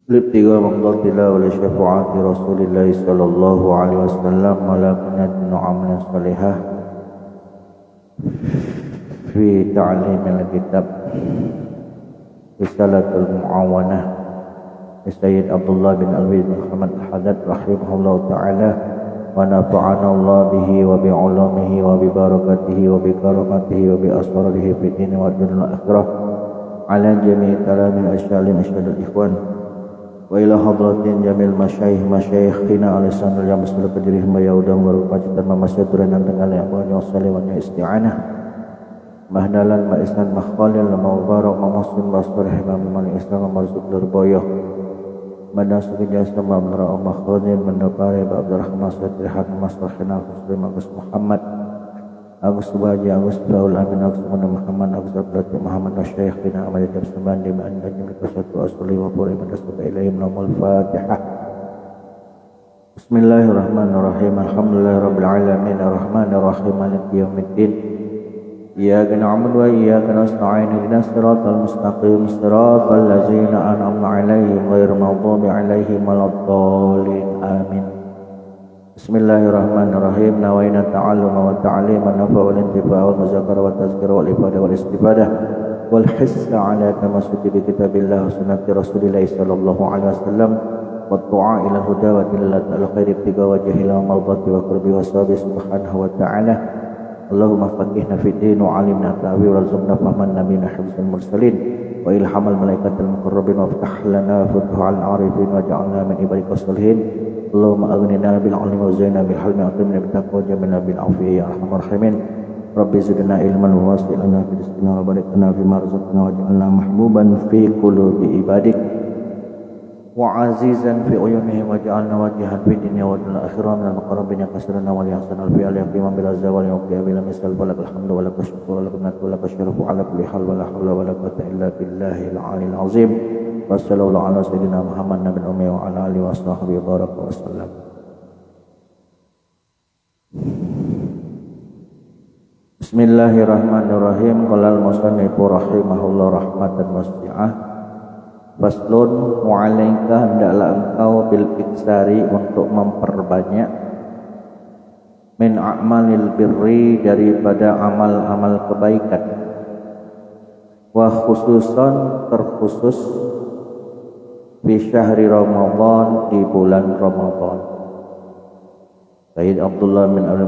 لابتغاء مرضات الله ولشفاعة رسول الله صلى الله عليه وسلم ولا كنات عملا صالحا في تعليم الكتاب رسالة المعاونة للسيد عبد الله بن أبي محمد الحداد رحمه الله تعالى ونفعنا الله به وبعلومه وببركاته وبكرامته وبأسراره في الدين والدنيا والآخرة على جميع كلام الأشياء أشهد الإخوان وإلى حضرة جميع مشايخنا على لسان اليوم مسؤول بجريهم ويودهم ورقاجة ممسيطرين dengan yang salih wa isti'anah mahdalan ma'isnan makhbalil ma'ubarak ma'masun basur himam ma'al islam ma'arzuk lirboyoh madasuk jasa ma'amra ma'khudin mendapari ba'abdurrahman satrihat masrahina Agus Muhammad Agus Subaji Agus Baul Amin Agus Muhammad Agus Abdullah Muhammad Masyayikhina Amal Jam Semban di Ma'an dan Jumlah Kasatu Asuli wa Puri Madasuka Ilayhim Namul Fatihah. Bismillahirrahmanirrahim. Alhamdulillah Rabbil Alamin Ar-Rahmanirrahim Maliki Yawmiddin Iyaka na'budu wa iyaka nasta'in ihdinas siratal mustaqim siratal ladzina an'amta 'alaihim ghairil maghdubi 'alaihim waladdallin. Amin. Bismillahirrahmanirrahim. Nawaina ta'alluma wa ta'lima nafa wal intifa wal muzakara wa tazkira wal ifadah wal istifadah wal hissa ala tamassuki bi kitabillah wa sunnati rasulillah sallallahu alaihi wasallam wa du'a ila huda wa dilalatil alkhair ibtiga wajhil mardati wa qurbi wa sabi subhanahu wa ta'ala. Allahumma faqihna fid din wa 'allimna ta'wil warzuqna fahman nabiyina hifdzal mursalin wa ilhamal malaikatil muqarrabin wa ftah lana futuhal arifin wa ja'alna min ibadikas salihin. Allahumma aghnina bil 'ilmi wa zayyinna bil hilmi wa atimna bit taqwa wa jamilna bil 'afwi ya arhamar rahimin. Rabbi zidna ilman wa wasi'lana fid rizqina wa barik lana fima razaqtana wa ja'alna mahbuban fi qulubi ibadik wa 'azizan fi uyunihim wa ja'alna wajihan fid dunya wa fil akhirah minal muqarrabin kasrana wa lihasanal fi al-yaqimah bil zawal wa bil misal balak alhamdu wa lakal syukru wa lakal natu wa lakal syarafu ala kulli hal wa la hawla wa la quwwata illa billahil 'aliyil 'azim. Wassallallahu ala sayyidina Muhammad nabiyil ummi wa ala alihi wa sahbihi baraka wa sallam. Bismillahirrahmanirrahim. Qalal musannifu rahimahullah rahmatan wasi'ah. Faslun mu'alaika hendaklah engkau bil iksari untuk memperbanyak min a'malil birri daripada amal-amal kebaikan wa khususan terkhusus fi syahri Ramadan di bulan Ramadan. Sayyid Abdullah bin Abi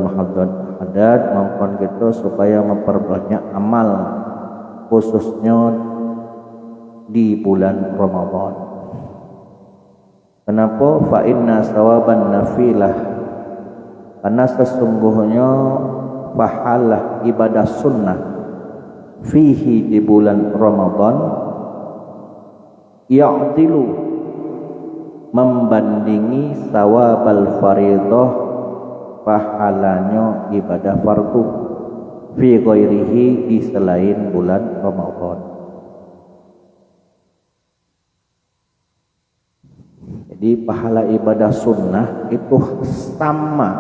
Haddad mengkon kita supaya memperbanyak amal khususnya di bulan Ramadan. Kenapa? Fa inna sawaban nafilah, karena sesungguhnya pahala ibadah sunnah fihi di bulan Ramadan ya'dilu membandingi sawabal faridah pahalanya ibadah fardu fi ghairihi di selain bulan Ramadan. Jadi pahala ibadah sunnah itu sama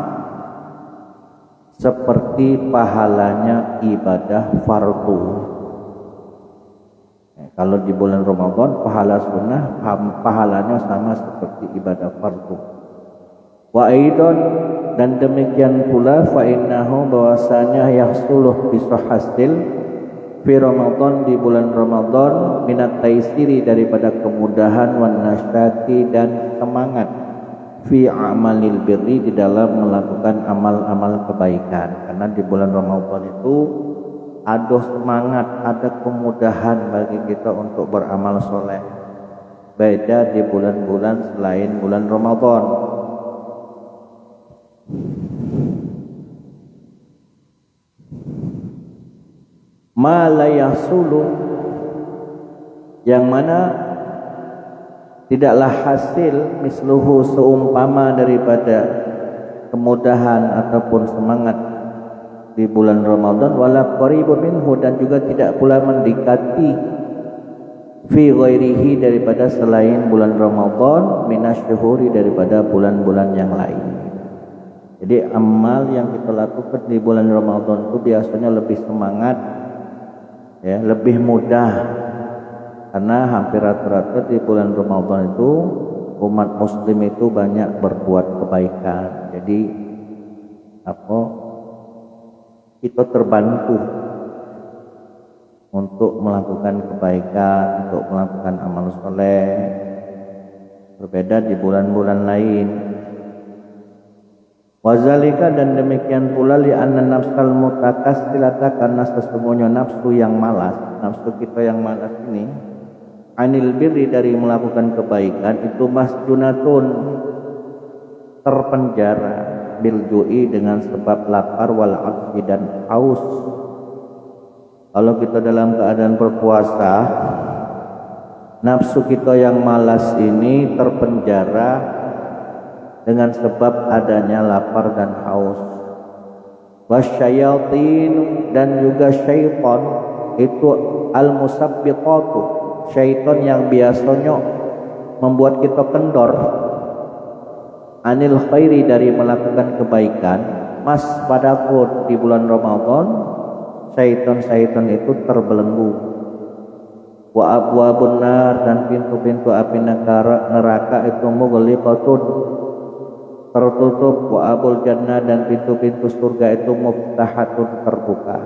seperti pahalanya ibadah fardu. Kalau di bulan Ramadan pahala sunnah pahalanya sama seperti ibadah fardu. Wa aidan dan demikian pula fa innahu bahwasanya yahsuluh bisa hasil fi Ramadan di bulan Ramadan minat taisiri daripada kemudahan wan nasyati dan semangat fi amalil birri di dalam melakukan amal-amal kebaikan. Karena di bulan Ramadan itu ada semangat, ada kemudahan bagi kita untuk beramal soleh. Beda di bulan-bulan selain bulan Ramadan. Ma la yahsulu, yang mana tidaklah hasil misluhu seumpama daripada kemudahan ataupun semangat di bulan Ramadan, wala qaribu minhu, dan juga tidak pula mendekati fi ghairihi daripada selain bulan Ramadan minasyuhuri daripada bulan-bulan yang lain. Jadi amal yang kita lakukan di bulan Ramadan itu biasanya lebih semangat, ya, lebih mudah Karena hampir rata-rata di bulan Ramadan itu umat muslim itu banyak berbuat kebaikan. Jadi kita terbantu untuk melakukan kebaikan, untuk melakukan amal soleh. Berbeda di bulan-bulan lain. Wazalika, dan demikian pula li'anna nafsal mutakassilata, karena sesungguhnya nafsu yang malas, nafsu kita yang malas ini, anil birri, dari melakukan kebaikan, itu masjunatun, terpenjara, bilju'i, dengan sebab lapar, wal atsi, dan haus. Kalau kita dalam keadaan berpuasa, nafsu kita yang malas ini terpenjara dengan sebab adanya lapar dan haus. Wasyayatin, dan juga syaitan, itu al-musabbitatu, syaitan yang biasanya membuat kita kendor, anil khairi, dari melakukan kebaikan. Mas padaku di bulan Ramadan, syaitan-syaitan itu terbelenggu. Wa abwabun nar, dan pintu-pintu api neraka itu mughliqatun, tertutup. Wa abul jannah, dan pintu-pintu surga itu muftahatun, terbuka.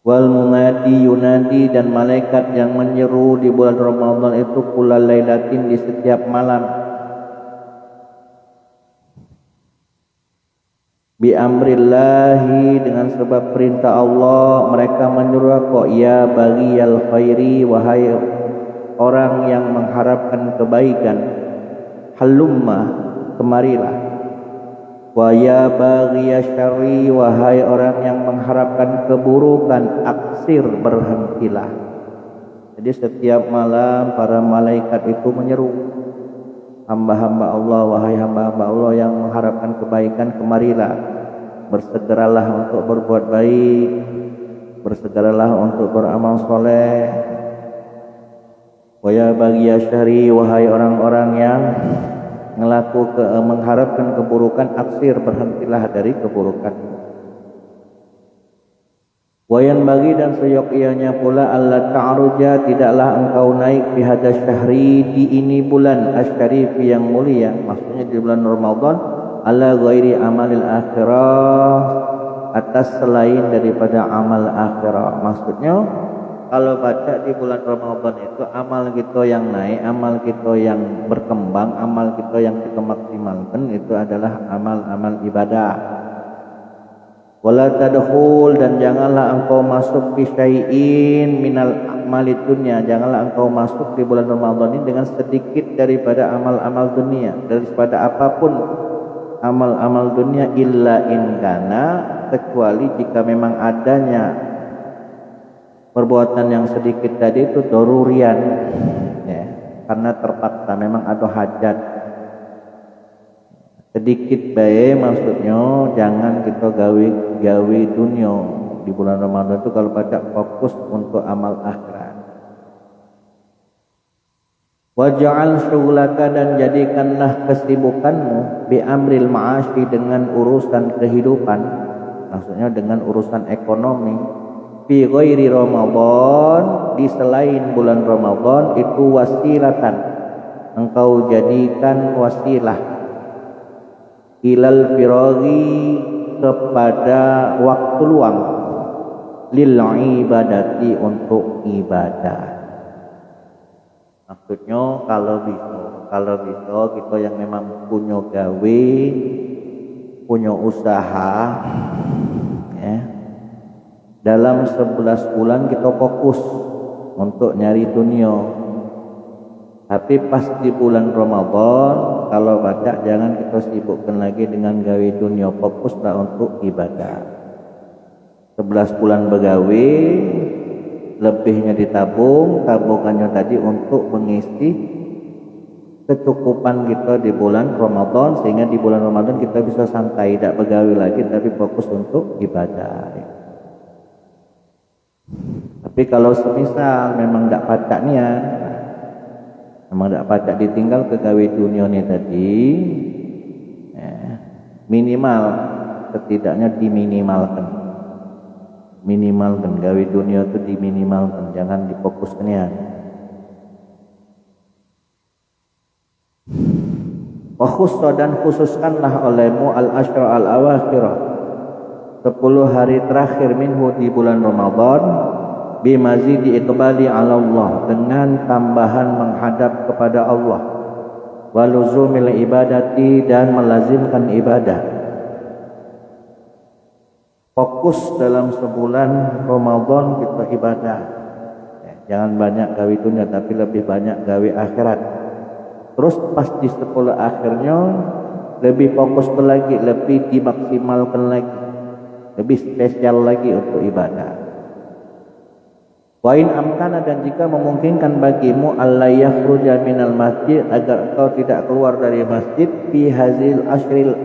Wal munadi yunadi, dan malaikat yang menyeru di bulan Ramadan itu kullal lailatin, di setiap malam. Bi amrillahi, dengan sebab perintah Allah, mereka menyeru kok, ya baghiyal khairi, wahai orang yang mengharapkan kebaikan, halumma, kemarilah. Wa ya baghiyasy syarri, wahai orang yang mengharapkan keburukan, aksir, berhentilah. Jadi setiap malam para malaikat itu menyeru, hamba-hamba Allah, wahai hamba-hamba Allah yang mengharapkan kebaikan, kemarilah, bersegeralah untuk berbuat baik, bersegeralah untuk beramal soleh. Wa ya baghiyasy syarri, wahai orang-orang yang mengharapkan keburukan, aksir, berhentilah dari keburukan. Wayan bagi, dan seyogyanya pula, Allah ta'aruja, tidaklah engkau naik fi hadza syahri, di ini bulan asyarif yang mulia, maksudnya di bulan Ramadan, ala ghairi amalil akhirah, atas selain daripada amal akhirah. Maksudnya kalau baca di bulan Ramadan itu amal kita yang naik, amal kita yang berkembang, amal kita yang kita maksimalkan itu adalah amal-amal ibadah. Wala tadkhul, dan janganlah engkau masuk fi syai'in minal a'malid dunya, janganlah engkau masuk di bulan Ramadan ini dengan sedikit daripada amal-amal dunia, daripada apapun amal-amal dunia, illa in kana, kecuali jika memang adanya perbuatan yang sedikit tadi itu darurian, ya, karena terpaksa, memang ada hajat. Sedikit baik, maksudnya jangan kita gawe dunia di bulan Ramadan itu. Kalau baca fokus untuk amal akhirat. Waj'al syughlaka, dan jadikanlah kesibukanmu bi amril ma'ashi, dengan urusan kehidupan, maksudnya dengan urusan ekonomi, fi ghairi Ramadan, di selain bulan Ramadan, itu wasilatan, engkau jadikan wasilah, ilal firaghi, kepada waktu luang, lil ibadati, untuk ibadah. Maksudnya kalau bisa kita yang memang punya gawe, punya usaha, ya, dalam 11 bulan kita fokus untuk nyari dunia. Tapi pas di bulan Ramadan, kalau baca jangan kita sibukkan lagi dengan gawe dunia, fokuslah untuk ibadah. 11 bulan begawe, lebihnya ditabung, tabungannya tadi untuk mengisi kecukupan kita di bulan Ramadan, sehingga di bulan Ramadan kita bisa santai, tidak begawe lagi, tapi fokus untuk ibadah. Tapi kalau semisal memang tidak pacak niat, memang tidak pacak ditinggal ke gawe dunia ni tadi, minimal setidaknya diminimalkan. minimalkan, gawe dunia itu diminimalkan, jangan difokuskan ya. Wa khussa dan khususkanlah olehmu al-asyra al-awakhirah 10 hari terakhir minhu di bulan Ramadan bimazidi iqbali ala Allah dengan tambahan menghadap kepada Allah waluzumil ibadati dan melazimkan ibadah. Fokus dalam sebulan Ramadan kita ibadah, jangan banyak gawe dunia tapi lebih banyak gawe akhirat. Terus pas di 10 akhirnya lebih fokus lagi, lebih dimaksimalkan lagi, lebih spesial lagi untuk ibadah. Wa in amkana dan jika memungkinkan bagimu alla yakhruja minal masjid agar engkau tidak keluar dari masjid fi hazil ashril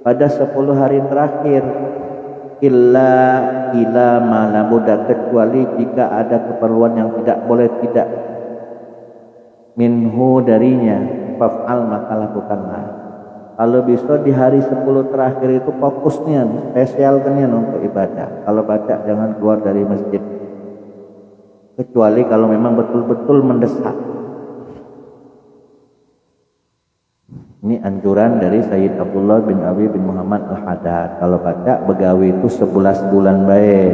pada 10 hari terakhir illa malamuda kecuali jika ada keperluan yang tidak boleh tidak minhu darinya faf'al maka lakukanlah. Kalau bisa di hari 10 terakhir itu fokusnya spesialkannya untuk ibadah. Kalau baca jangan keluar dari masjid kecuali kalau memang betul-betul mendesak. Ini anjuran dari Sayyid Abdullah bin Abi bin Muhammad Al-Haddad. Kalau baca begawi itu 11 bulan baik,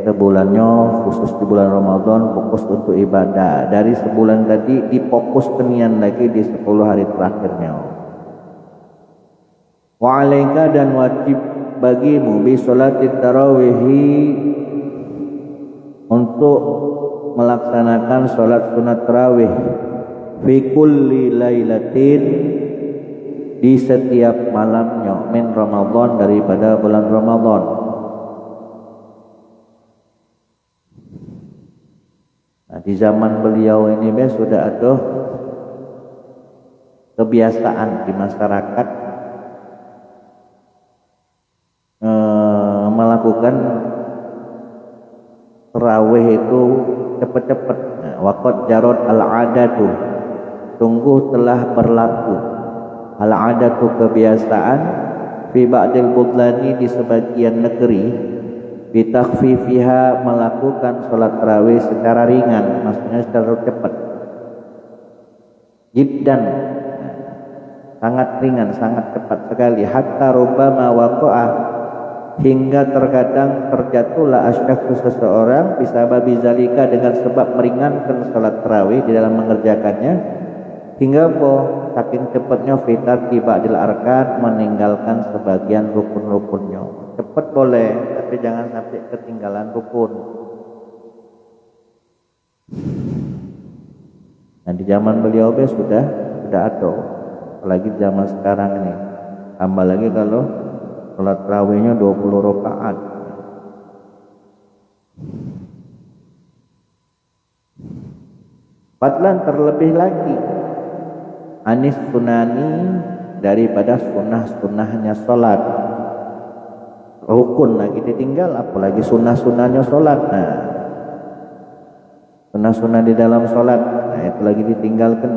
sebulannya khusus di bulan Ramadan fokus untuk ibadah. Dari sebulan tadi difokus kenian lagi di 10 hari terakhirnya. Wa alaika dan wajib bagimu bi sholatit tarawihi untuk melaksanakan sholat sunat tarawih fi kulli lailatin di setiap malamnya min Ramadan daripada bulan Ramadan. Nah, di zaman beliau ini sudah ada kebiasaan di masyarakat melakukan tarawih itu cepat-cepat. Nah, waqad jarad al-adatu sungguh telah berlaku al-adatu kebiasaan fi ba'dil budlani di sebagian negeri bitakhfifiha melakukan sholat tarawih secara ringan, maksudnya secara cepat. Jiddan sangat ringan, sangat cepat sekali. Hatta rubbama waqa'a hingga terkadang terjatuhlah asyakku seseorang bisa babi zalika dengan sebab meringankan sholat tarawih di dalam mengerjakannya hingga saking cepatnya fitar ba'dil arkan meninggalkan sebagian rukun-rukunnya. Cepat boleh tapi jangan sampai ketinggalan rukun. Nah, di zaman beliau sudah ada, apalagi zaman sekarang ini. Tambah lagi kalau sholat tarawihnya 20 rakaat. Fadlan terlebih lagi anis sunani daripada sunnah-sunnahnya sholat. Rukun lagi ditinggal, apalagi sunnah-sunnahnya sholat. Nah, sunnah-sunnah di dalam sholat, nah itu lagi ditinggalkan.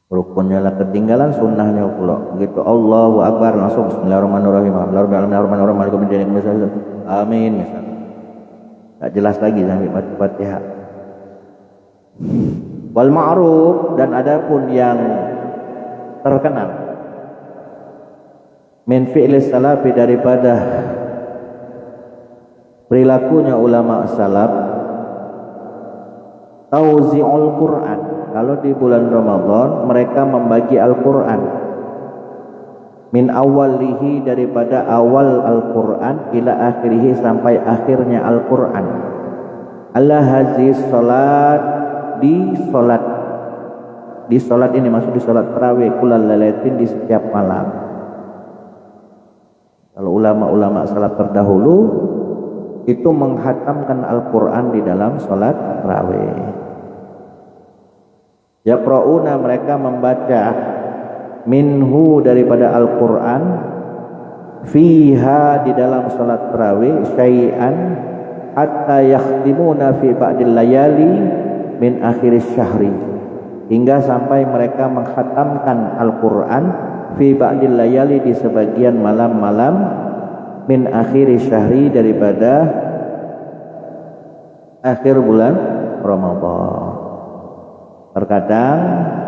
Rukunnya lah ketinggalan, sunnahnya pula. Begitu Allahu Akbar langsung Bismillahirrahmanirrahim. Amin misalnya. Tak jelas lagi sampai baca Fatihah. Wal ma'ruf dan adapun yang terkenal min fi'lis salafi daripada perilakunya ulama salaf tauzi'ul Quran. Kalau di bulan Ramadan mereka membagi Al-Quran min awalihi daripada awal Al-Quran ila akhirihi sampai akhirnya Al-Quran ala haziz salat di salat ini maksud di salat tarawih kulal lailatin di setiap malam. Kalau ulama-ulama salaf terdahulu itu menghatamkan Al-Quran di dalam salat tarawih. Yaqra'una mereka membaca minhu daripada Al-Quran fiha di dalam salat tarawih syai'an hatta yakhtimuna fi ba'dil layali min akhiris syahri hingga sampai mereka menghatamkan Al-Quran fi ba'dil layali di sebagian malam-malam min akhiri syahri, daripada akhir bulan Ramadan. Terkadang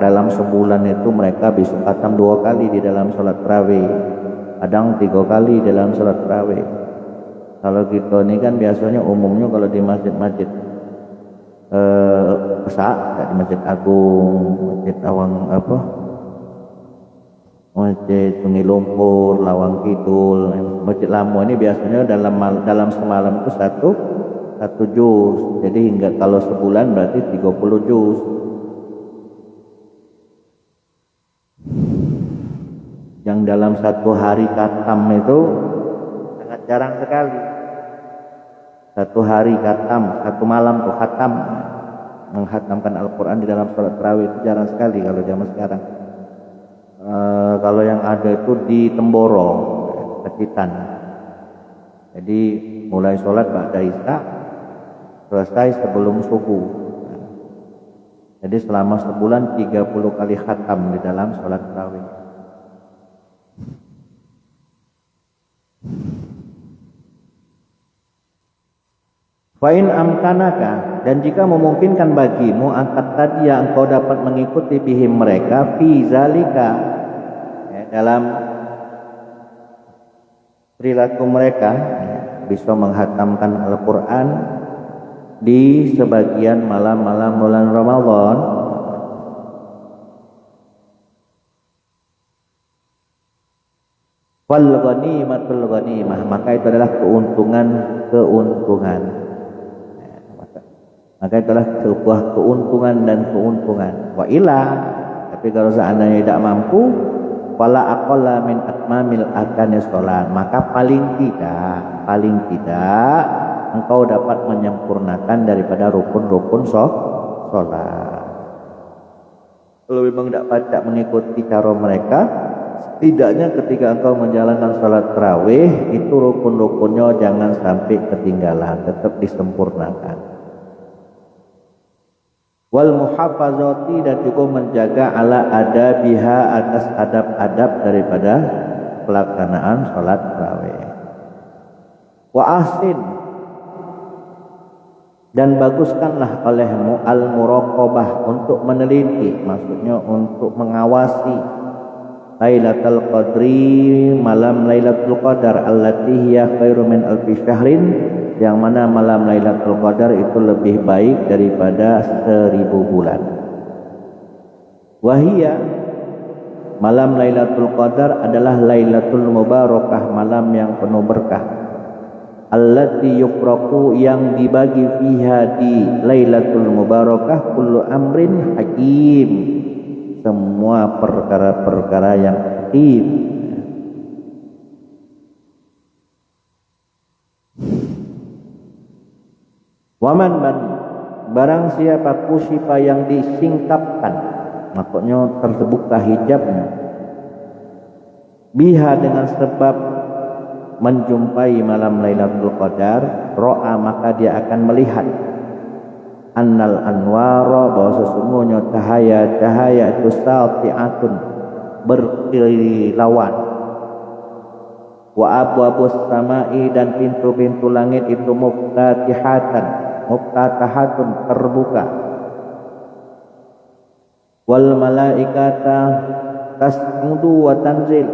dalam sebulan itu mereka bisa khatam 2 kali di dalam sholat tarawih, kadang 3 kali dalam sholat tarawih. Kalau kita ini kan biasanya umumnya kalau di masjid-masjid besar, di Masjid Agung, Masjid Awang Masjid Sungai Lumpur, Lawang Kidul, Masjid Lamo ini biasanya dalam semalam itu satu juz. Jadi hingga kalau sebulan berarti 30 juz. Yang dalam satu hari khatam itu sangat jarang sekali. Satu hari khatam, satu malam tuh khatam, menghatamkan Al-Quran di dalam sholat tarawih itu jarang sekali kalau zaman sekarang. Kalau yang ada itu di Temboro, Pacitan. Jadi mulai sholat ba'da isya, selesai sebelum subuh. Jadi selama sebulan 30 kali khatam di dalam sholat tarawih. Fa'in amkanaka, dan jika memungkinkan bagimu angkat tadi yang engkau dapat mengikuti bihim mereka fi zalika, dalam perilaku mereka, bisa menghatamkan Al-Quran di sebagian malam-malam bulan Ramadan. Wal ghanimatul ghanimah, maka itu adalah keuntungan. Maka itulah sebuah keuntungan dan keuntungan. Wa ila, tapi kalau seandainya tidak mampu, wala aqalla min atmamil arkani sholat, maka paling tidak engkau dapat menyempurnakan daripada rukun-rukun sholat. Kalau memang tidak mengikuti cara mereka, setidaknya ketika engkau menjalankan sholat tarawih itu rukun-rukunnya jangan sampai ketinggalan, tetap disempurnakan. Wal muhafazati, dan juga menjaga ala adabiha, atas adab-adab daripada pelaksanaan sholat tarawih. Wa ahsin, dan baguskanlah olehmu al muraqabah, untuk meneliti, maksudnya untuk mengawasi Lailatul Qadri, malam Lailatul Qadar, allati hiya khairu min alfi syahrin, yang mana malam Lailatul Qadar itu lebih baik daripada 1000 bulan. Wahia, malam Lailatul Qadar adalah Lailatul Mubarakah, malam yang penuh berkah. Allati yuqraqu, yang dibagi fiha di Lailatul Mubarakah kullu amrin hakim, semua perkara-perkara yang hakim. Waman barang siapa kusipa, yang disingkapkan, maksudnya terbuka hijabnya, biha, dengan sebab menjumpai malam Lailatul Qadar, ro'a, maka dia akan melihat annal anwara, bahwa sesungguhnya cahaya itu sati'atun, berkilauan, wa abwabus samai, dan pintu-pintu langit itu muftatahatun, terbuka, wal malaikata tasmudu wa tanzil,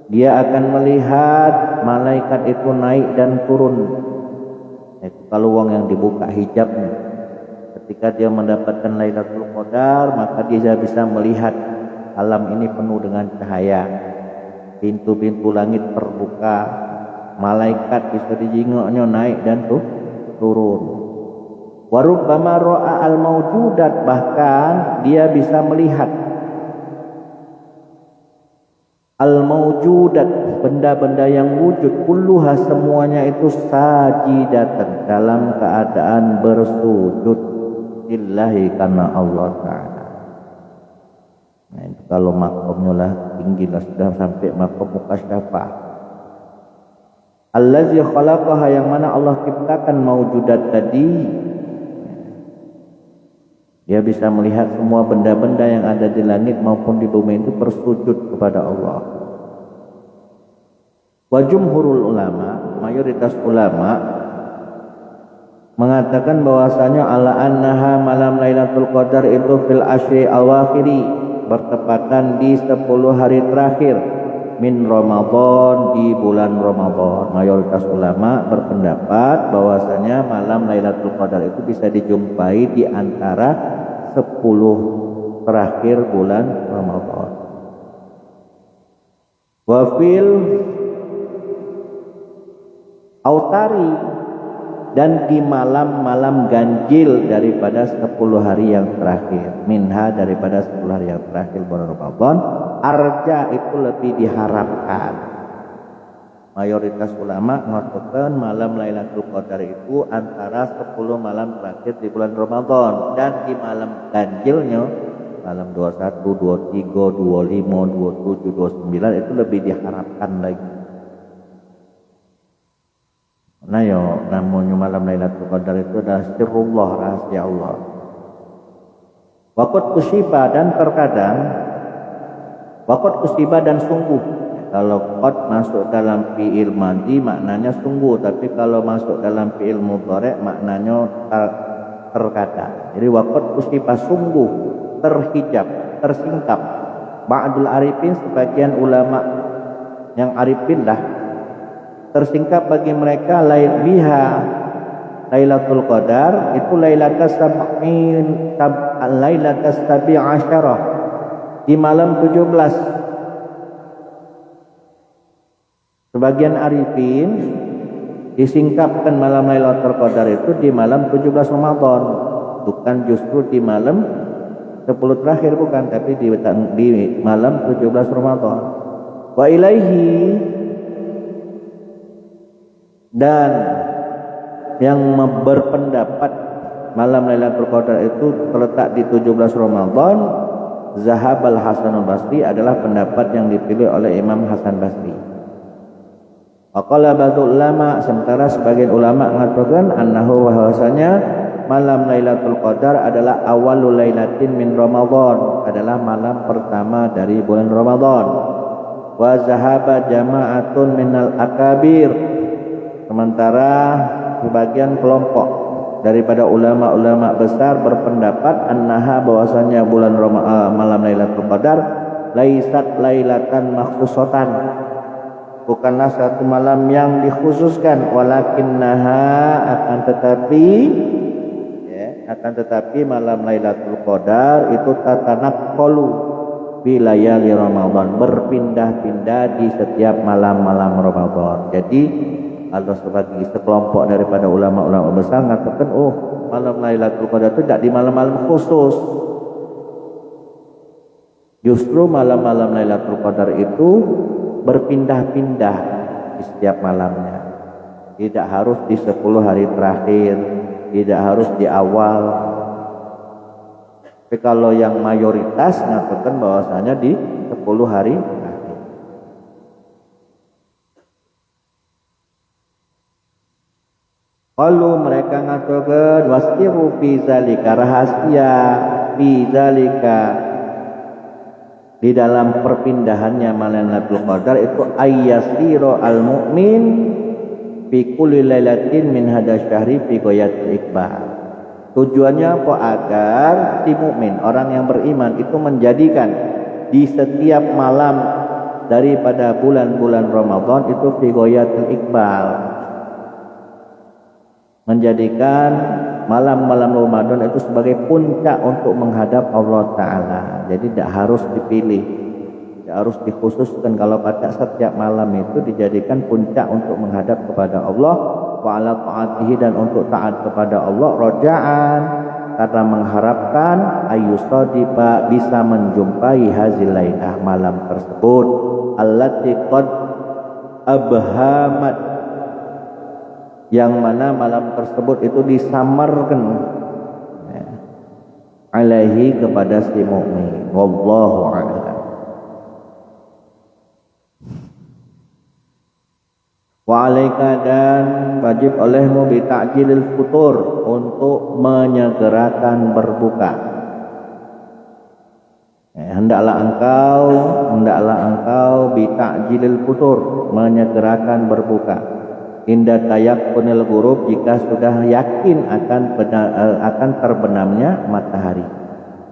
dia akan melihat malaikat itu naik dan turun. Itu kalau wong yang dibuka hijabnya, ketika dia mendapatkan Lailatul Qadar, maka dia bisa melihat alam ini penuh dengan cahaya, pintu-pintu langit terbuka, malaikat bisa dijenguknya naik dan turun. Warubbama ra'a al-mawjudat, bahkan dia bisa melihat al-mawjudat, benda-benda yang wujud, kulluha, semuanya itu sajidatan, dalam keadaan bersujud lillahi, karena Allah Ta'ala. Nah, itu kalau makamnya lah tinggi lah, sudah sampai makam mukasyafah. Allazi khalaqaha, yang mana Allah ciptakan mawjudat tadi. Dia bisa melihat semua benda-benda yang ada di langit maupun di bumi itu bersujud kepada Allah. Wa jumhurul ulama, mayoritas ulama mengatakan bahwasanya ala annaha malam Lailatul Qadar itu fil asyri awakhiri, bertepatan di 10 hari terakhir min Ramadan, di bulan Ramadan. Mayoritas ulama berpendapat bahwasanya malam Lailatul Qadar itu bisa dijumpai di antara 10 terakhir bulan Ramadan. Wa fil autari, dan di malam-malam ganjil daripada 10 hari yang terakhir, minha daripada 10 hari yang terakhir bulan Ramadan, arja itu lebih diharapkan. Mayoritas ulama mengatakan malam Lailatul Qadar itu antara 10 malam terakhir di bulan Ramadan, dan di malam ganjilnya malam 21, 23, 25, 27, 29 itu lebih diharapkan lagi. Nah yo, namanya malam Lailatul Qadar itu adalah sirrullah, rahasia Allah. Waqad kusiba, dan terkadang waqad kusiba dan sungguh. Kalau qad masuk dalam fi'il madhi maknanya sungguh, tapi kalau masuk dalam fi'il mudhari maknanya terkadang. Jadi waqad kusiba sungguh terhijab, tersingkap. Ba'dul arifin, sebagian ulama yang arifin lah, tersingkap bagi mereka biha Lailatul Qadar itu Lailatul Sabi Asyarah, di malam 17. Sebagian arifin disingkapkan malam Lailatul Qadar itu di malam 17 Ramadan, bukan justru di malam 10 terakhir, bukan, tapi di malam 17 Ramadan. Wa ilaihi, dan yang berpendapat malam Lailatul Qadar itu terletak di 17 Ramadan, Zahab al-Hasan al-Basri, adalah pendapat yang dipilih oleh Imam Hasan Basri. Waqala ba'dul ulama, sementara sebagian ulama mengatakan annahu, bahwasanya malam Lailatul Qadar adalah awalul lailatin min Ramadan, adalah malam pertama dari bulan Ramadan. Wa zahaba jama'atun minal akabir, sementara sebagian kelompok daripada ulama-ulama besar berpendapat annaha, bahwasanya bulan malam Lailatul Qadar laisat lailatan makhsusatan, bukanlah satu malam yang dikhususkan, walakinnaha, akan tetapi malam Lailatul Qadar itu tatanaqqalu bi layali Ramadan, berpindah-pindah di setiap malam-malam Ramadan. Jadi kalau sebagai sekelompok daripada ulama-ulama besar mengatakan, oh, malam Lailatul Qadar itu tidak di malam-malam khusus. Justru malam-malam Lailatul Qadar itu berpindah-pindah di setiap malamnya. Tidak harus di 10 hari terakhir, tidak harus di awal. Tapi kalau yang mayoritas mengatakan bahwasanya di 10 hari terakhir. Kalau mereka mengatakan wasiru fi zalika, rahasia fi zalika, di dalam perpindahannya malam Lailatul Qadar itu ayyasiru al-mu'min fi kulli lailatin min hadha syahri fi ghayatil iqbal. Tujuannya apa? Agar si mukmin, orang yang beriman itu menjadikan di setiap malam daripada bulan-bulan Ramadan itu fi ghayatil iqbal, menjadikan malam-malam Ramadan itu sebagai puncak untuk menghadap Allah Ta'ala. Jadi tidak harus dipilih, tidak harus dikhususkan. Kalau pada setiap malam itu dijadikan puncak untuk menghadap kepada Allah wa ala ta'atihi, dan untuk taat kepada Allah, roja'an, karena mengharapkan ayyusadiba, bisa menjumpai hazil lailah, malam tersebut, allati qad abhamat, yang mana malam tersebut itu disamarkan alaihi, kepada si mukmin. Wallahu a'lam. Wa alaika, dan wajib olehmu bi ta'jilil futur, untuk menyegerakan berbuka. Hendaklah engkau bita'jilil futur, menyegerakan berbuka. Inda tayakkunil ghurub, jika sudah yakin akan terbenamnya matahari.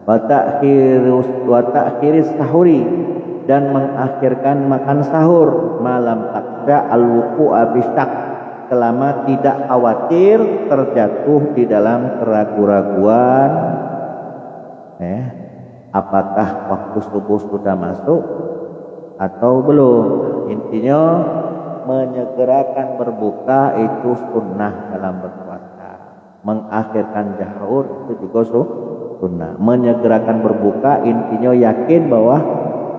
Wa ta'khiris sahuri, dan mengakhirkan makan sahur. Malam taksha al-wuqu'a bisyak, selama tidak khawatir terjatuh di dalam keraguan-raguan. Apakah waktu subuh sudah masuk atau belum? Intinya menyegerakan berbuka itu sunnah dalam berpuasa. Mengakhirkan sahur itu juga sunnah. Menyegerakan berbuka intinya yakin bahwa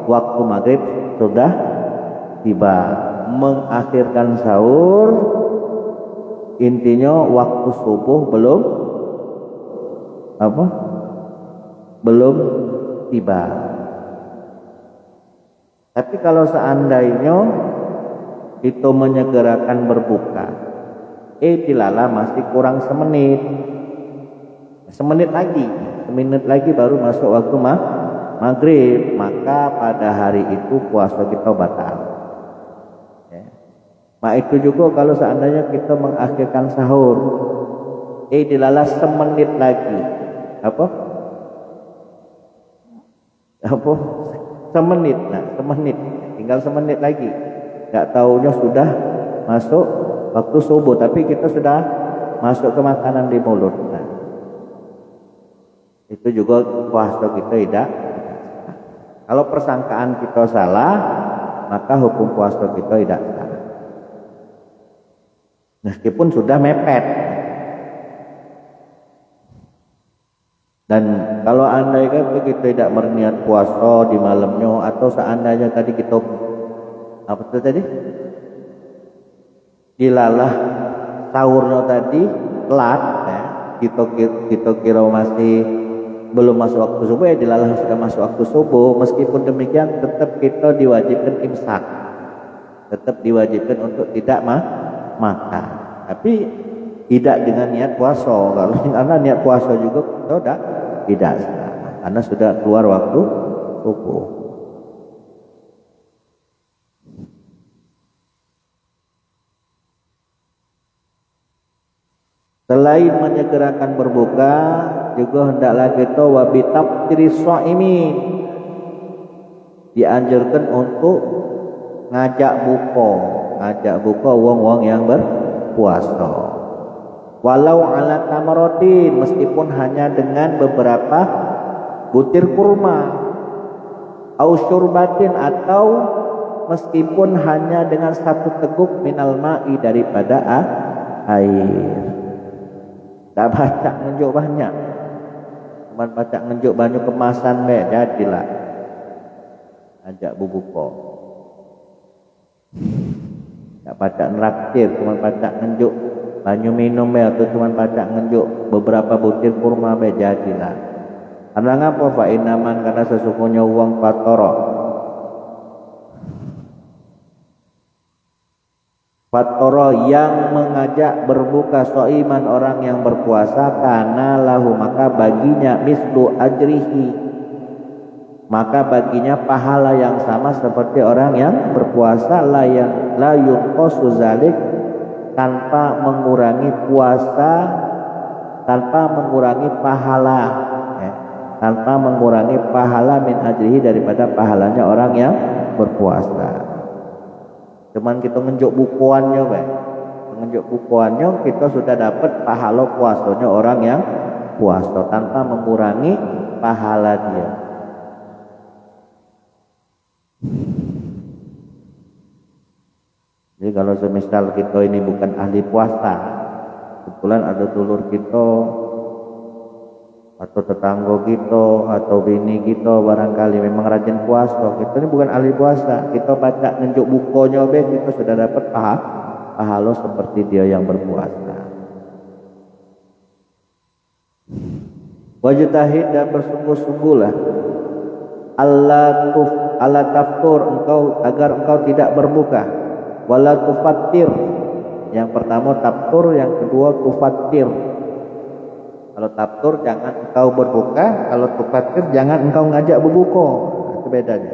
waktu maghrib sudah tiba. Mengakhirkan sahur intinya waktu subuh belum tiba. Tapi kalau seandainya itu menyegerakan berbuka, dilala masih kurang semenit lagi baru masuk waktu maghrib, maka pada hari itu puasa kita batal. Itu juga kalau seandainya kita mengakhirkan sahur, dilala semenit lagi, semenit, tinggal semenit lagi, nggak taunya sudah masuk waktu subuh, tapi kita sudah masuk ke makanan di mulut. Itu juga puasa kita tidak. Kalau persangkaan kita salah, maka hukum puasa kita tidak salah, meskipun sudah mepet. Dan kalau andai kata kita tidak berniat puasa di malamnya, atau seandainya tadi kita dilalah sahurnya tadi telat, kita kira masih belum masuk waktu subuh, dilalah sudah masuk waktu subuh. Meskipun demikian tetap kita diwajibkan imsak, tetap diwajibkan untuk tidak makan, tapi tidak dengan niat puasa. Kalau karena niat puasa juga kita tidak salah, karena sudah keluar waktu subuh. Selain menyegerakan berbuka, juga hendaklah kita wabitabtiris shaimin, dianjurkan untuk ngajak buka wong-wong yang berpuasa. Walau ala tamaratin, meskipun hanya dengan beberapa butir kurma. Au syurbatin, atau meskipun hanya dengan satu teguk minal ma'i, daripada air. Tak baca ngenjuk banyak, cuma baca ngenjuk banyak kemasan jadilah ajak bubuko. Tak baca neraktir, cuma baca ngenjuk banyu minum atau cuma baca ngenjuk beberapa butir kurma jadilah. Karena ngapa? Fa inaman, karena sesungguhnya uang Fatoro yang mengajak berbuka soiman, orang yang berpuasa, karena lahu, maka baginya mislu ajrihi, maka baginya pahala yang sama seperti orang yang berpuasa. La yunqasu zalik, tanpa mengurangi puasa, tanpa mengurangi pahala, tanpa mengurangi pahala min ajrihi, daripada pahalanya orang yang berpuasa. Cuman kita ngenjuk bukuannya, kita sudah dapat pahala puasanya orang yang puasa, tanpa mengurangi pahala dia. Jadi kalau semisal kita ini bukan ahli puasa, kebetulan ada dulur kita atau tetangga kita atau bini kita barangkali memang rajin puasa, kita ini bukan ahli puasa, kita baca nunjuk bukunya kita sudah dapat pahala seperti dia yang berpuasa. Wajtahid, dan bersungguh-sungguhlah Allah taftur, agar engkau tidak berbuka. Wala tufattir, yang pertama taftur, yang kedua tufattir. Kalau taftur jangan engkau berbuka, kalau tufatir jangan engkau ngajak berbuka. Itu bedanya.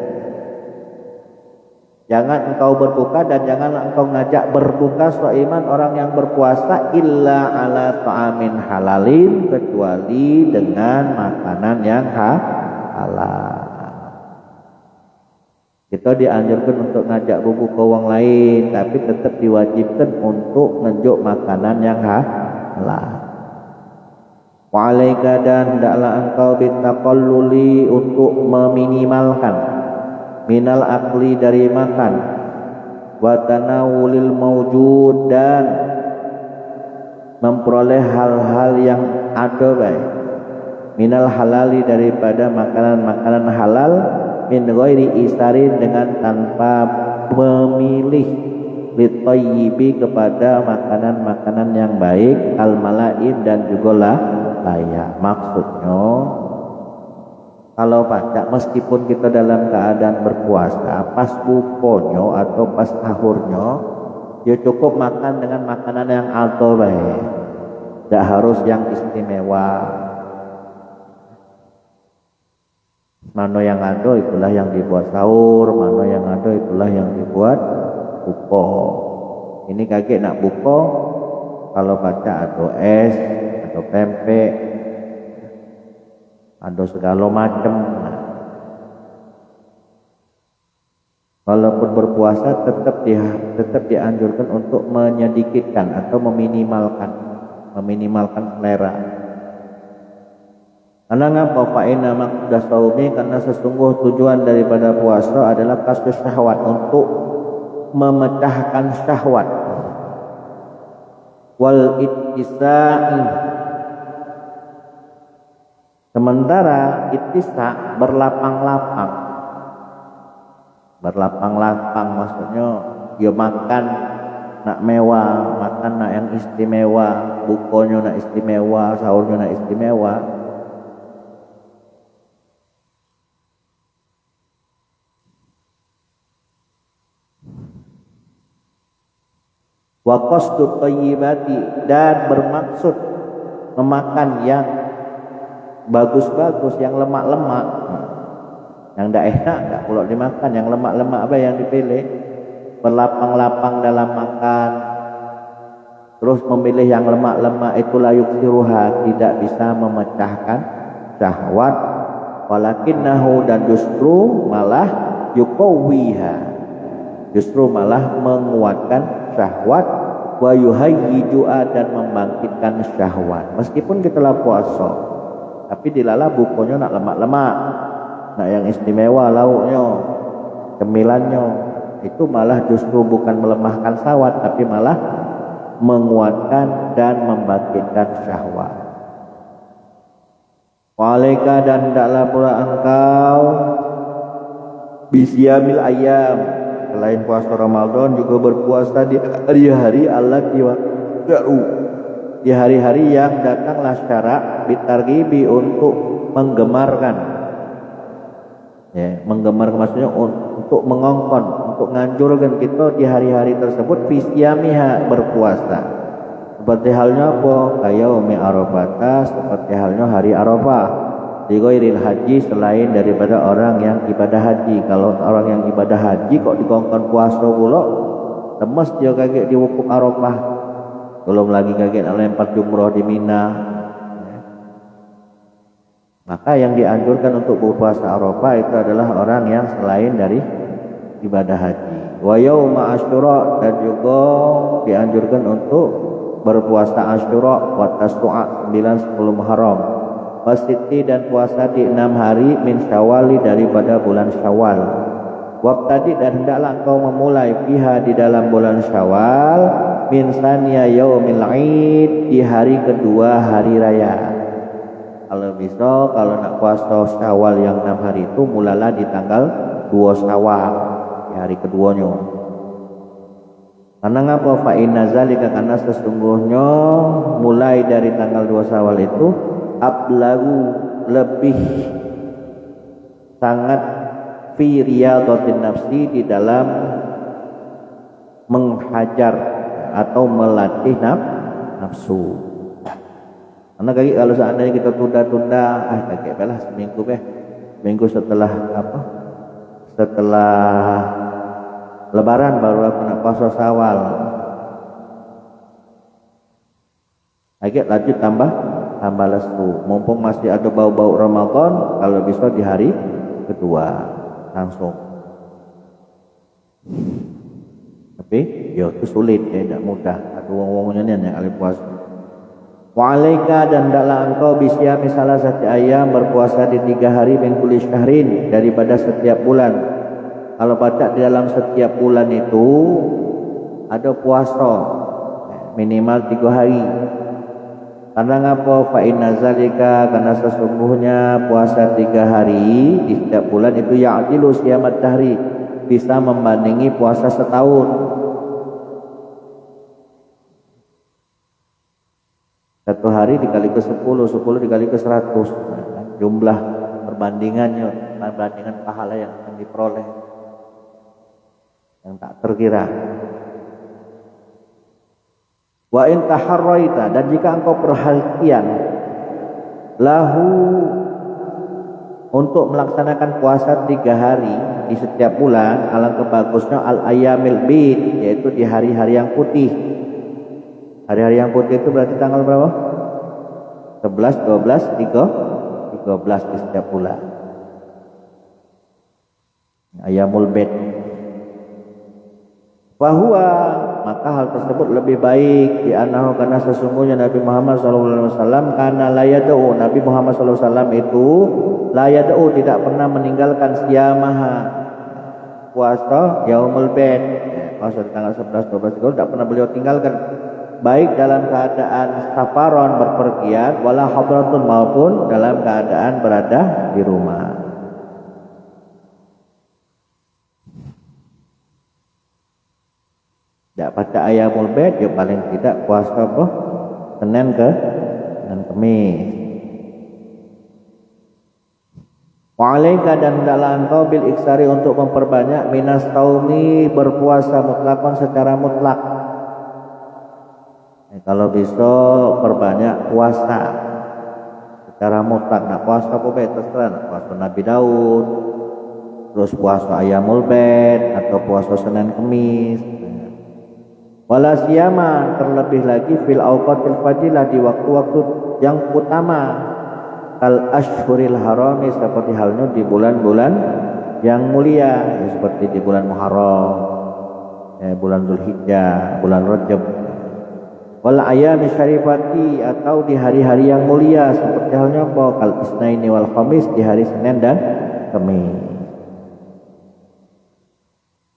Jangan engkau berbuka dan janganlah engkau ngajak berbuka shaiman orang yang berpuasa illa ala ta'amin halalin, kecuali dengan makanan yang halal. Kita dianjurkan untuk ngajak berbuka orang lain, tapi tetap diwajibkan untuk nunjuk makanan yang halal. Wa alaika, dan hendaklah engkau bitaqalluli untuk meminimalkan minal akli dari makan, wa tanawulil mawjud, dan memperoleh hal-hal yang ada baik, minal halali, daripada makanan-makanan halal, min ghairi isarin, dengan tanpa memilih, litayyibi, kepada makanan-makanan yang baik, al malain, dan juga layak. Maksudnya kalau pacak, meskipun kita dalam keadaan berpuasa, pas bukonyo atau pas sahurnya, ya cukup makan dengan makanan yang alto baik, tidak harus yang istimewa. Mana yang ada itulah yang dibuat sahur, mana yang ada itulah yang dibuat buko. Ini kakek nak buko, kalau pacak atau es atau pempek, ada segala macam. Walaupun berpuasa tetap dianjurkan untuk menyedikitkan atau meminimalkan selera. Karena ngapa? Fa'inna maqdas saumi, karena sesungguh tujuan daripada puasa adalah kasih syahwat, untuk memecahkan syahwat. Wal ittisa'i, sementara ittisa berlapang-lapang. Berlapang-lapang maksudnya dia makan nak mewah, makan nak yang istimewa, bukonya nak istimewa, sahurnya nak istimewa. Wa qasdut thayyibati, dan bermaksud memakan yang bagus-bagus, yang lemak-lemak, yang tidak enak tidak pula dimakan, yang lemak-lemak apa yang dipilih, berlapang-lapang dalam makan, terus memilih yang lemak-lemak, itulah yuksiruha, tidak bisa memecahkan syahwat, walakinnahu, dan justru malah yuqawwiha, justru malah menguatkan syahwat, wa yuhayyiju'a, dan membangkitkan syahwat. Meskipun kita lah puasa, tapi dilala bukunya nak lemak-lemak, nak yang istimewa lauknya, cemilannya, itu malah justru bukan melemahkan syahwat, tapi malah menguatkan dan membangkitkan syahwat. Walaika, dan hendaklah pula engkau bisyamil ayam, selain puasa Ramadan juga berpuasa di hari-hari allati waqa'u, di hari-hari yang datanglah syarak bitargibi, untuk menggemarkan, ya, menggemar maksudnya untuk mengongkon, untuk nganjurkan kita di hari-hari tersebut fisyamiha, berpuasa. Seperti halnya apa? Kayaumi Arafah, seperti halnya hari Arafah. Di ghairil haji, selain daripada orang yang ibadah haji. Kalau orang yang ibadah haji kok dikongkon puasa pula, lemes dia kaget di wukuf Arafah, belum lagi kaget lempar jumroh di Mina. Maka yang dianjurkan untuk berpuasa Arafah itu adalah orang yang selain dari ibadah haji. Wa yauma Asyura, dan juga dianjurkan untuk berpuasa Asyura, wa Tasu'a, 9-10 Muharram, wasiti, dan puasa di 6 hari min Syawali, daripada bulan Syawal. Wabtadi, dan hendaklah engkau memulai fiha, di dalam bulan Syawal, min saniya yaumil Id, di hari kedua hari raya. Kalau bisa, kalau nak puasa Syawal yang 6 hari itu, mulalah di tanggal 2 Syawal, di hari keduanya. Karena ngapa? Fa inna zalika, karena sesungguhnya mulai dari tanggal 2 Syawal itu ablagu, lebih sangat fi riyadatin nafsi, di dalam menghajar atau melatih nafsu. Karena kalau seandainya kita tunda-tunda, kakek belah seminggu setelah Lebaran baru aku nak puasa Syawal. Agak lanjut tambah lesu. Mumpung masih ada bau-bau Ramadan, kalau bisa di hari kedua langsung. Tapi itu sulit, tidak mudah. Ada wong-wongnya yang kali puasa. Wa alaika dan hendaklah engkau bisyami salah satu ayam berpuasa di 3 hari min kulli syahrin daripada setiap bulan. Kalau baca di dalam setiap bulan itu ada puasa minimal 3 hari. Karena ngapa? Fa inna zalika, karena sesungguhnya puasa 3 hari di setiap bulan itu ya'dilu siyamat dahri, bisa membandingi puasa setahun. Satu hari dikali ke 10, 10 dikali ke 100. Jumlah perbandingan pahala yang akan diperoleh yang tak terkira. Wa in taharraita, dan jika engkau perhatian lahu untuk melaksanakan puasa 3 hari di setiap bulan, alangkah bagusnya al ayyamil bid, yaitu di hari-hari yang putih. Hari-hari yang putih itu berarti tanggal berapa? 11, 12, 13 di setiap bulan. Ayyamul bid. Bahwa maka hal tersebut lebih baik di anahu, karena sesungguhnya Nabi Muhammad SAW karena la yad'u, Nabi Muhammad SAW itu la yad'u, tidak pernah meninggalkan siyamaha, puasa yaumul bid, puasa tanggal 11, 12 itu tidak pernah beliau tinggalkan, baik dalam keadaan safaron berpergian wala hadratun, maupun dalam keadaan berada di rumah. Tidak baca ayyamul bid, ya paling tidak puasa apa? Senin Kamis. Wa alaika, dan hendaklah engkau bil iksari untuk memperbanyak minas taumi, berpuasa mutlakon secara mutlak. Kalau bisa perbanyak puasa secara mutlak. Nak puasa apa baik terserah, nak puasa Nabi Daud, terus puasa ayyamul bid, atau puasa Senin Kamis. Wala siyama, terlebih lagi fil awqatil fadilah, di waktu-waktu yang utama, kal ashhuril harami, seperti halnya di bulan-bulan yang mulia, seperti di bulan Muharram, bulan Dzulhijjah, bulan Rajab. Wal ayami syarifati, atau di hari-hari yang mulia, seperti halnya apa? Kal isnaini wal khamis, di hari Senin dan Kamis.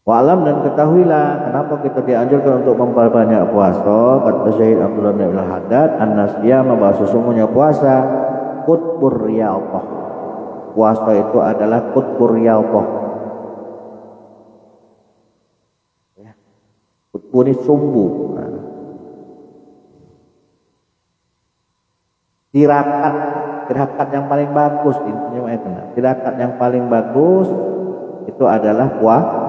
Wa'alam, dan ketahuilah kenapa kita dianjurkan untuk memperbanyak puasa. Kata Syekh Abdullah bin Haddad, an-nasiyama, bahwa sesungguhnya puasa qutbur riyadhah. Puasa itu adalah qutbur riyadhah. Ya. Qutbur ini sumbu. Tirakat yang paling bagus, intinya itu. Tirakat yang paling bagus itu adalah puasa,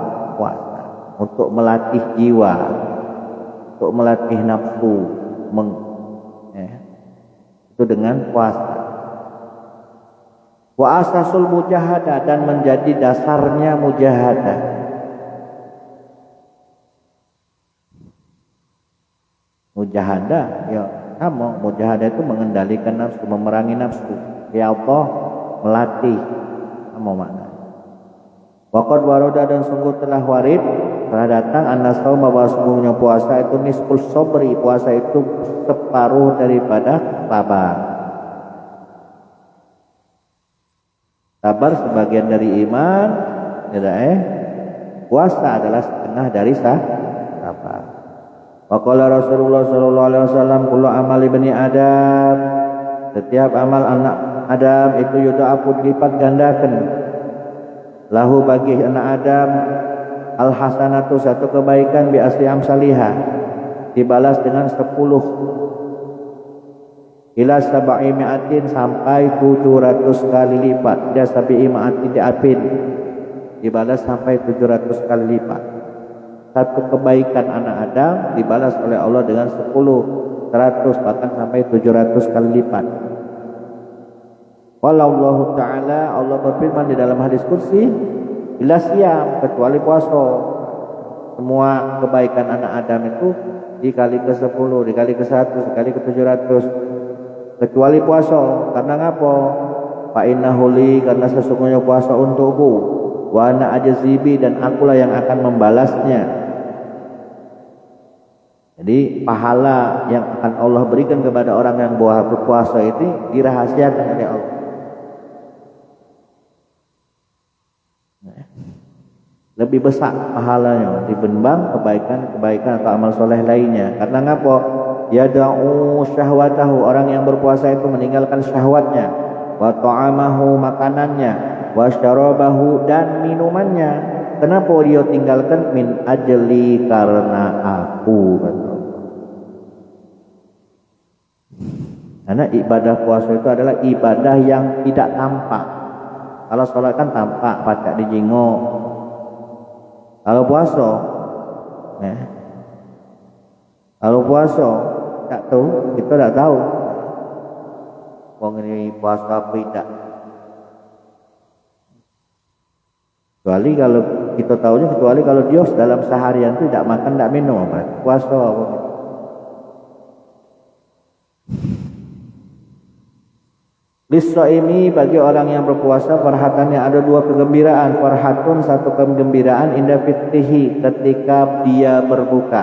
untuk melatih jiwa, untuk melatih nafsu, itu dengan puasa. Wa asasul mujahadah, dan menjadi dasarnya mujahadah. Mujahadah, ya sama. Mujahadah itu mengendalikan nafsu, memerangi nafsu. Ya Allah, melatih, sama makna. Waqad waroda, dan sungguh telah warid, telah datang an-nasauma, bahwa sungguhnya puasa itu nisful sabri, puasa itu separuh daripada sabar. Sabar sebagian dari iman, puasa adalah setengah dari sabar. Wa qala Rasulullah sallallahu alaihi wasallam, kullu amali bani Adam, setiap amal anak Adam itu yudha'afu, dilipat gandakan, lahu bagi anak Adam, al hasanatu, satu kebaikan, bi asli amsalihah, dibalas dengan 10, ila sab'i mi'atin, sampai 700 kali lipat. Dia sab'i mi'atin diapin, dibalas sampai 700 kali lipat. Satu kebaikan anak Adam dibalas oleh Allah dengan 10 100 bahkan sampai 700 kali lipat. Wallahu ta'ala, Allah berfirman di dalam hadis kursi, illa siyam, kecuali puasa. Semua kebaikan anak Adam itu dikali ke 10, dikali ke 100, dikali ke 700, kecuali puasa. Karena ngapa? Fa innahu li, karena sesungguhnya puasa untukku, wa ana ajzibi, dan akulah yang akan membalasnya. Jadi pahala yang akan Allah berikan kepada orang yang berpuasa itu dirahasiakan oleh Allah. Lebih besar pahalanya dibanding kebaikan atau amal soleh lainnya. Karena ngapa? Yada'u syahwatahu, orang yang berpuasa itu meninggalkan syahwatnya, wa ta'amahu, makanannya, wa syarabahu, dan minumannya. Kenapa dia tinggalkan? Min ajli, karena aku, kata Allah. Karena ibadah puasa itu adalah ibadah yang tidak tampak. Kalau sholat kan tampak, pacak dijingok. Kalau puasa, tak tahu, kita tak tahu. Wong ini puasa apa tidak? Kecuali kalau kita tahunya, kecuali kalau dia dalam seharian itu tidak makan, tidak minum, puasa apa? Lis-shaimi, bagi orang yang berpuasa, farhatannya ada dua kegembiraan. Farhatun, satu kegembiraan inda fithihi, ketika dia berbuka.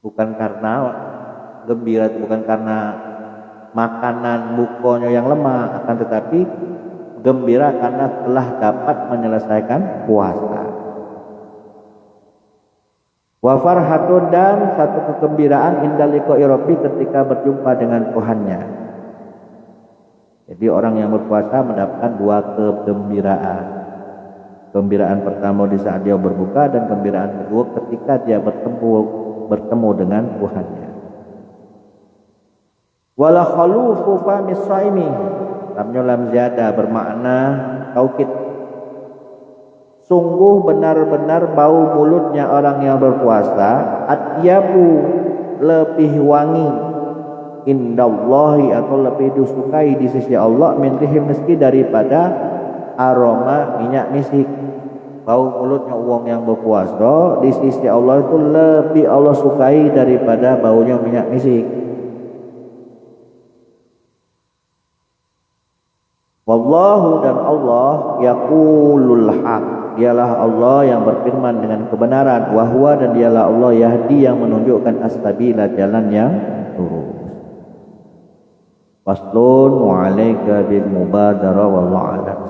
Bukan karena gembira, bukan karena makanan bukanya yang lemah, akan tetapi gembira karena telah dapat menyelesaikan puasa. Wa farhatun, dan satu kegembiraan inda liqa'i rabbi, ketika berjumpa dengan Tuhannya. Jadi orang yang berpuasa mendapatkan dua kegembiraan. Gembiraan pertama di saat dia berbuka, dan gembiraan kedua ketika dia bertemu dengan Tuhannya. Wala khalufu famis shaimi, lam ziyada, bermakna taukid. Sungguh benar-benar bau mulutnya orang yang berpuasa atyabu, lebih wangi, indallahi, atau lebih disukai di sisi Allah, min rihil miski, daripada aroma minyak misik. Bau mulutnya uang yang berpuasa di sisi Allah itu lebih Allah sukai daripada baunya minyak misik. Wallahu, dan Allah yaqulul haq, dialah Allah yang berfirman dengan kebenaran. Wahwa, dan dialah Allah yahdi, yang menunjukkan as-sabila, jalan yang lurus. Faslun wa 'alaika bil mubadarah wallahu a'lam.